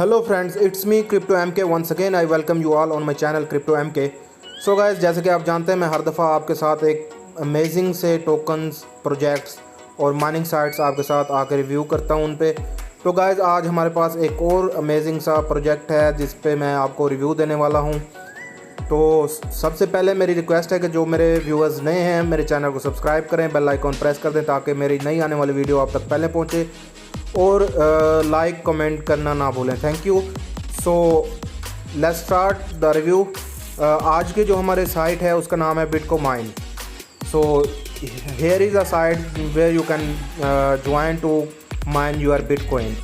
Hello friends, it's me crypto M K. Once again I welcome you all on my channel crypto M K. So guys, जैसे कि आप जानते हैं मैं हर दफ़ा आपके साथ एक अमेजिंग से टोकन्स, प्रोजेक्ट्स और माइनिंग साइट्स आपके साथ आकर रिव्यू करता हूं उन पे। तो गाइस, आज हमारे पास एक और अमेजिंग सा प्रोजेक्ट है जिस पे मैं आपको रिव्यू देने वाला हूं। तो सबसे पहले मेरी रिक्वेस्ट है कि जो मेरे व्यूअर्स नए हैं मेरे चैनल को सब्सक्राइब करें, बेल आइकॉन प्रेस कर दें ताकि मेरी नई आने वाली वीडियो आप तक पहले पहुंचे, और लाइक कमेंट करना ना भूलें। Thank you. So let's start the review. आज की जो हमारे साइट है उसका नाम है Bitcomine. So here is a site where you can join to mine your bitcoin.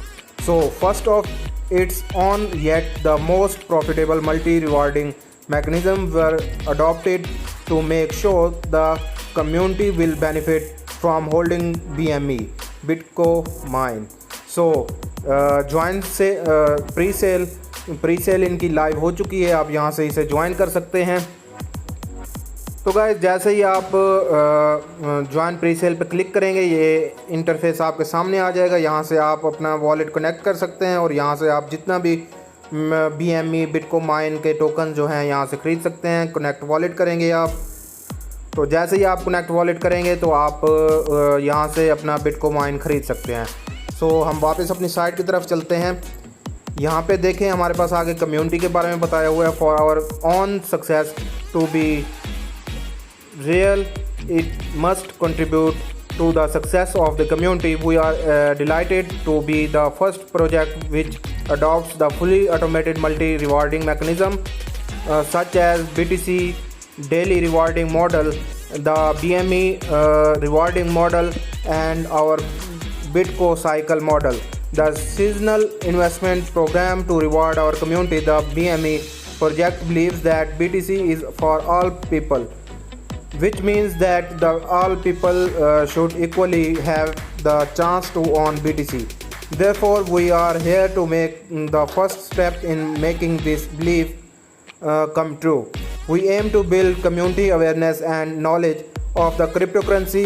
So first of it's on yet the most profitable multi rewarding mechanism were adopted to make sure the community will benefit from holding BME Bitcoin. So join से pre sale इनकी live हो चुकी है, आप यहाँ से इसे join कर सकते हैं। तो गाइस, जैसे ही आप ज्वाइन प्री सेल पे क्लिक करेंगे ये इंटरफेस आपके सामने आ जाएगा। यहाँ से आप अपना वॉलेट कनेक्ट कर सकते हैं और यहाँ से आप जितना भी BME बिटकोमाइन के टोकन जो हैं यहाँ से ख़रीद सकते हैं। कनेक्ट वॉलेट करेंगे आप, तो जैसे ही आप कनेक्ट वॉलेट करेंगे तो आप यहाँ से अपना बिटकोमाइन ख़रीद सकते हैं। सो हम वापस अपनी साइट की तरफ चलते हैं। यहाँ पे देखें हमारे पास आगे कम्युनिटी के बारे में बताया हुआ है। For our own success to be real it must contribute to the success of the community. We are delighted to be the first project which adopts the fully automated multi-rewarding mechanism such as BTC daily rewarding model, the BME rewarding model, and our Bitco cycle model. The seasonal investment program to reward our community. The BME project believes that BTC is for all people, which means that all people should equally have the chance to own BTC. Therefore, we are here to make the first step in making this belief come true. We aim to build community awareness and knowledge of the cryptocurrency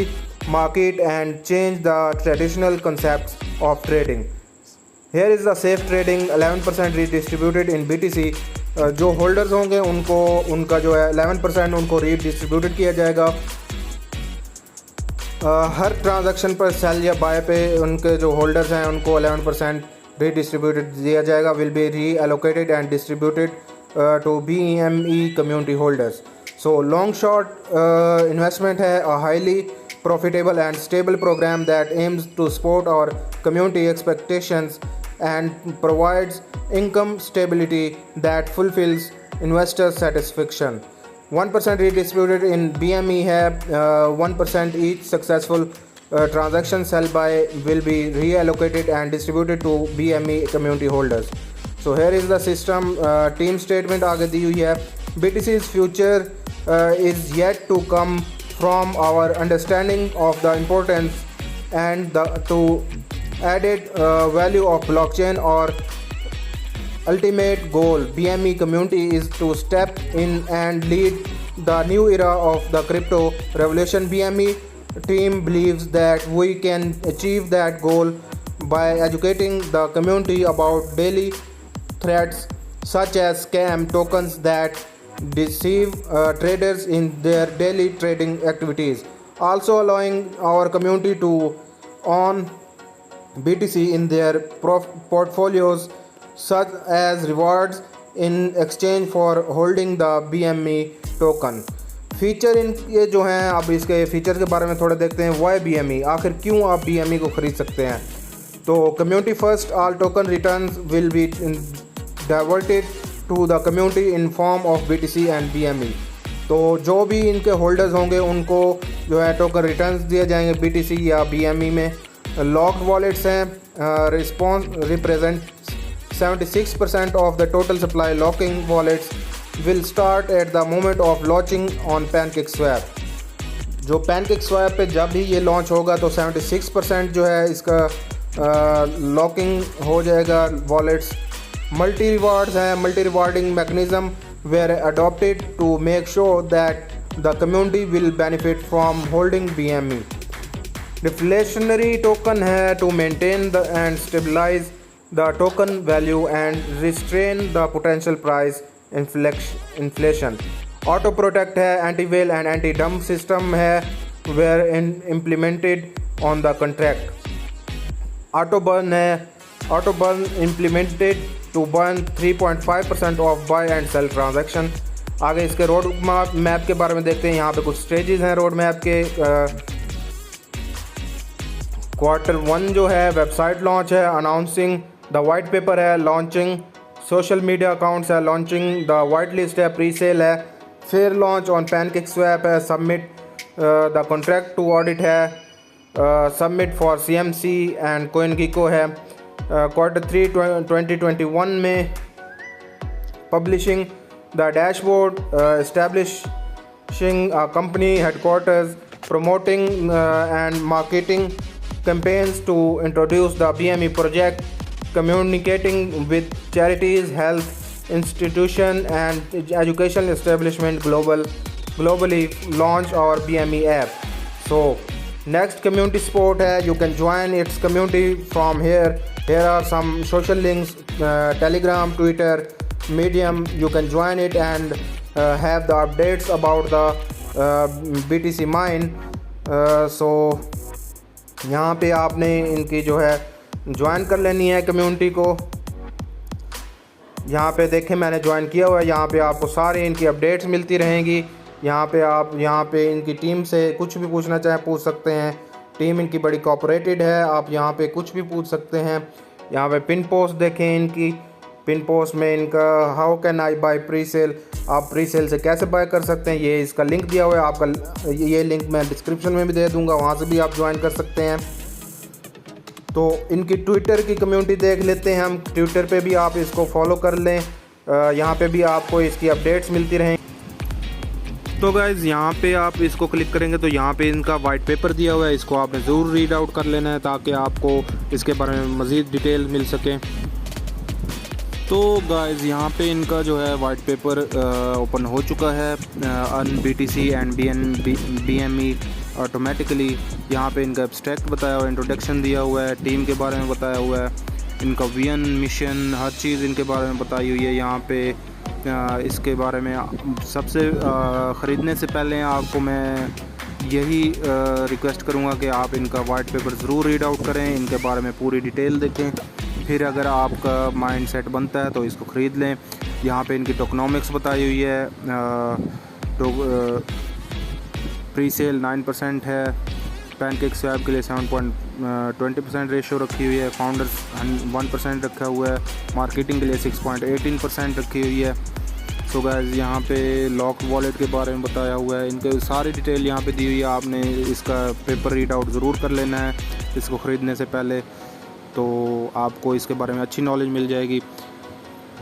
market and change the traditional concepts of trading. Here is the safe trading 11% redistributed in BTC. जो holders होंगे उनको उनका जो है 11% उनको redistributed किया जाएगा। हर transaction पर सेल या बाय पे उनके जो होल्डर्स हैं उनको 11% रीडिस्ट्रीब्यूटेड दिया जाएगा। Will be reallocated and distributed to BME community holders. So long short investment है a highly profitable and stable programme that aims to support our community expectations and provides income stability that fulfills investor satisfaction. 1% redistributed in BME है 1% each successful transaction sell by will be reallocated and distributed to BME community holders. So here is the system team statement आगे दी हुई है। BTC's future is yet to come from our understanding of the importance and to added value of blockchain. Or ultimate goal BME community is to step in and lead the new era of the crypto revolution. BME team believes that we can achieve that goal by educating the community about daily threats such as scam tokens that deceive traders in their daily trading activities, also allowing our community to own BTC in their portfolios such as rewards in exchange for holding the BME token. Feature in ये जो हैं, अब इसके feature के बारे में थोड़ा देखते हैं। वाई BME, आखिर क्यों आप BME को ख़रीद सकते हैं? तो community first, all token returns will be diverted to the community in form of BTC and BME। तो जो भी इनके होल्डर्स होंगे उनको जो है टोकन रिटर्न्स दिए जाएंगे BTC या BME में। लॉक्ड वॉलेट्स हैं, response represent 76% of the total supply. Locking wallets will start at the moment of launching on PancakeSwap। जो PancakeSwap पे जब भी ये लॉन्च होगा तो 76% जो है इसका लॉकिंग हो जाएगा वॉलेट्स। मल्टी रिवार्ड्स हैं, multi rewarding mechanism were adopted to make sure that the community will benefit from holding BME। Deflationary token है to maintain the and stabilise the token value and restrain the potential price inflation. Auto protect है, anti whale and anti dump system है were implemented on the contract. Auto burn है, auto burn implemented to burn 3.5% of buy and sell transaction. आगे इसके road map के बारे में देखते हैं। यहाँ पे कुछ स्टेजेस हैं रोड मैप के। Q1 जो है वेबसाइट लॉन्च है, अनाउंसिंग द वाइट पेपर है, लॉन्चिंग सोशल मीडिया अकाउंट्स है, लॉन्चिंग द वाइट लिस्ट है, प्री सेल है, फिर लॉन्च ऑन PancakeSwap है, submit the contract to audit है, submit for CMC and CoinGecko है। Q3 2021 में publishing the dashboard, establishing a company headquarters, promoting and marketing campaigns to introduce the BME project, communicating with charities, health institution and educational establishment globally, launch our BME app. So next community support है, you can join its community from here. Here are some social links, Telegram, Twitter, Medium. You can join it and have the updates about the BTC mine. So यहाँ पे आपने इनकी जो है join कर लेनी है कम्युनिटी को। यहाँ पे देखें मैंने ज्वाइन किया हुआ है। यहाँ पे आपको सारी इनकी अपडेट्स मिलती रहेंगी। यहाँ पे आप इनकी टीम से कुछ भी पूछना चाहें पूछ सकते हैं। टीम इनकी बड़ी कोऑपरेटेड है, आप यहाँ पे कुछ भी पूछ सकते हैं। यहाँ पे पिन पोस्ट देखें, इनकी पिन पोस्ट में इनका how can I by pre sale, आप प्री सेल से कैसे बाय कर सकते हैं, ये इसका लिंक दिया हुआ है। आपका ये लिंक मैं डिस्क्रिप्शन में भी दे दूंगा, वहाँ से भी आप ज्वाइन कर सकते हैं। तो इनकी ट्विटर की कम्युनिटी देख लेते हैं हम। ट्विटर पे भी आप इसको फॉलो कर लें, यहाँ पे भी आपको इसकी अपडेट्स मिलती रहें। तो गाइज़ यहाँ पे आप इसको क्लिक करेंगे तो यहाँ पे इनका वाइट पेपर दिया हुआ है, इसको आपने ज़रूर रीड आउट कर लेना है ताकि आपको इसके बारे में मज़ीद डिटेल मिल सके। तो गाइज़ यहाँ पे इनका जो है वाइट पेपर ओपन हो चुका है। Earn BTC and BME automatically. यहाँ पे इनका एब्स्ट्रैक्ट बताया हुआ है, इंट्रोडक्शन दिया हुआ है, टीम के बारे में बताया हुआ है, इनका विजन, मिशन, हर चीज़ इनके बारे में बताई हुई है। यहाँ पे इसके बारे में सबसे ख़रीदने से पहले आपको मैं यही रिक्वेस्ट करूँगा कि आप इनका वाइट पेपर ज़रूर रीड आउट करें, इनके बारे में पूरी डिटेल देखें, फिर अगर आपका माइंड सेट बनता है तो इसको ख़रीद लें। यहाँ पे इनकी टोकनॉमिक्स बताई हुई है। तो प्री सेल 9% है, PancakeSwap के लिए 7.20% रेशो रखी हुई है, फाउंडर्स 1% रखा हुआ है, मार्केटिंग के लिए 6.18% रखी हुई है। सो गाइस यहाँ पे लॉक वॉलेट के बारे में बताया हुआ है, इनके सारी डिटेल यहाँ पे दी हुई है। आपने इसका पेपर रीड आउट ज़रूर कर लेना है इसको ख़रीदने से पहले, तो आपको इसके बारे में अच्छी नॉलेज मिल जाएगी।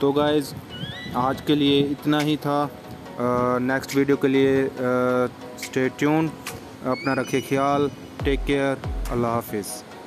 तो गाइस आज के लिए इतना ही था। नेक्स्ट वीडियो के लिए स्टे ट्यून, अपना रखिए ख्याल, टेक केयर, अल्लाह हाफिज़।